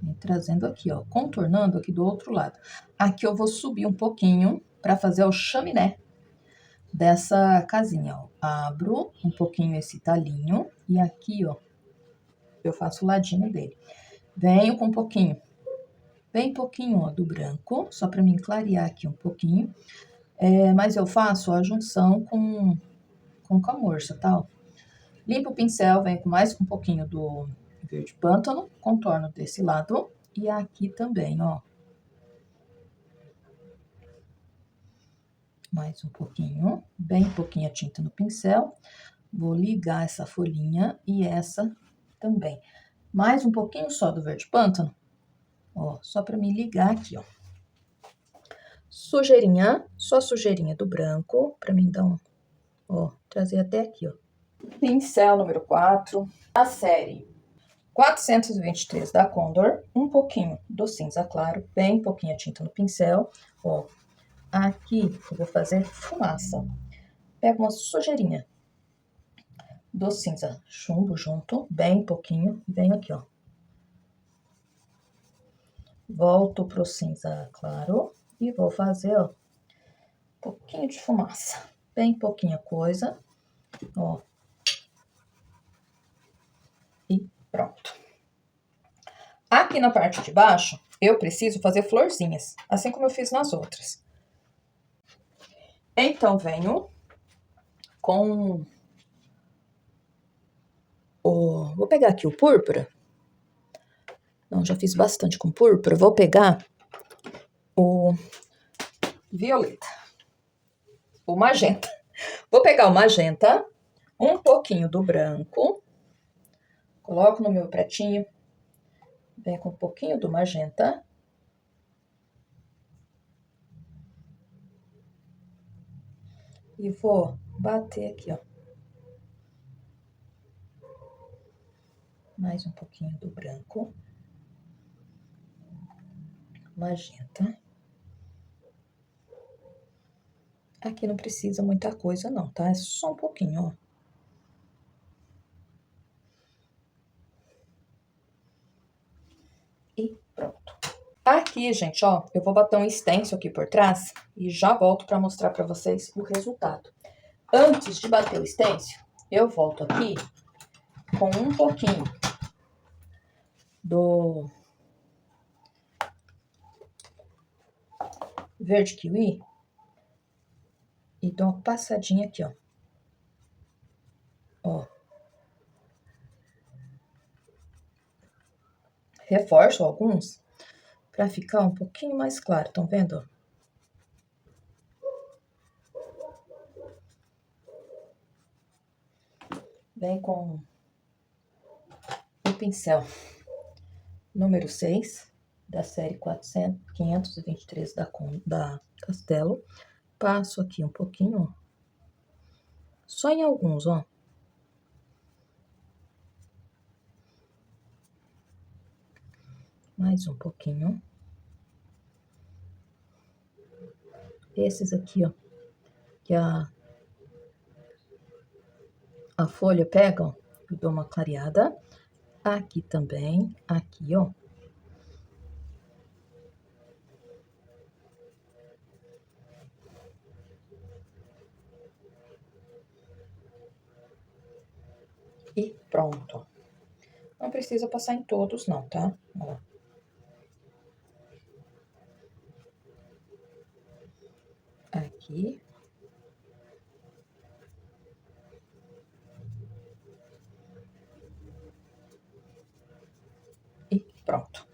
E trazendo aqui, ó, contornando aqui do outro lado. Aqui eu vou subir um pouquinho para fazer o chaminé dessa casinha, ó. Abro um pouquinho esse talinho e aqui, ó, eu faço o ladinho dele. Venho com um pouquinho, bem pouquinho, ó, do branco, só para me clarear aqui um pouquinho. Mas eu faço a junção com camurça, tá? Ó. Limpo o pincel, venho com mais um pouquinho do verde pântano, contorno desse lado e aqui também, ó. Mais um pouquinho, bem pouquinha tinta no pincel. Vou ligar essa folhinha e essa também. Mais um pouquinho só do verde pântano, ó, só para me ligar aqui, ó. Sujeirinha, só sujeirinha do branco, para mim dar um, ó, trazer até aqui, ó. Pincel número 4, a série 423 da Condor, um pouquinho do cinza claro, bem pouquinha tinta no pincel. Ó, aqui eu vou fazer fumaça. Pego uma sujeirinha do cinza chumbo junto, bem pouquinho, e venho aqui, ó. Volto pro cinza claro e vou fazer, ó, um pouquinho de fumaça, bem pouquinha coisa, ó. E pronto. Aqui na parte de baixo, eu preciso fazer florzinhas, assim como eu fiz nas outras. Então, venho com o... Vou pegar aqui o púrpura. Não, já fiz bastante com púrpura. Vou pegar o violeta, o magenta. Vou pegar o magenta, um pouquinho do branco, coloco no meu pratinho, venho com um pouquinho do magenta. E vou bater aqui, ó. Mais um pouquinho do branco. Magenta. Aqui não precisa muita coisa não, tá? É só um pouquinho, ó. E pronto. Aqui, gente, ó, eu vou bater um stencil aqui por trás e já volto pra mostrar pra vocês o resultado. Antes de bater o stencil, eu volto aqui com um pouquinho do verde kiwi e dou uma passadinha aqui, ó. Ó. Reforço alguns pra ficar um pouquinho mais claro, estão vendo? Vem com o pincel número 6 da série 523 da Castelo. Passo aqui um pouquinho, ó. Só em alguns, ó. Mais um pouquinho. Esses aqui, ó, que a folha pega, ó, eu dou uma clareada. Aqui também, aqui, ó. E pronto. Não precisa passar em todos, não, tá? Ó. Aqui. E pronto.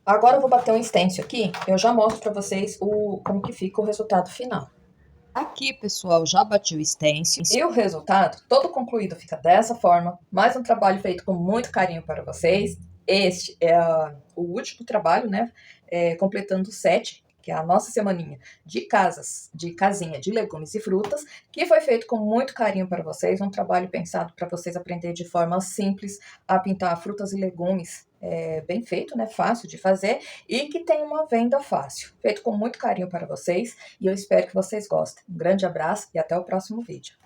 Agora eu vou bater um stencil aqui, eu já mostro pra vocês como que fica o resultado final. Aqui, pessoal, já bati o stencil. E o resultado, todo concluído, fica dessa forma. Mais um trabalho feito com muito carinho para vocês. Este é o último trabalho, né? Completando o 7, que é a nossa semaninha de casinha de legumes e frutas, que foi feito com muito carinho para vocês. Um trabalho pensado para vocês aprender de forma simples a pintar frutas e legumes. Bem feito, né? Fácil de fazer e que tem uma venda fácil. Feito com muito carinho para vocês e eu espero que vocês gostem. Um grande abraço e até o próximo vídeo.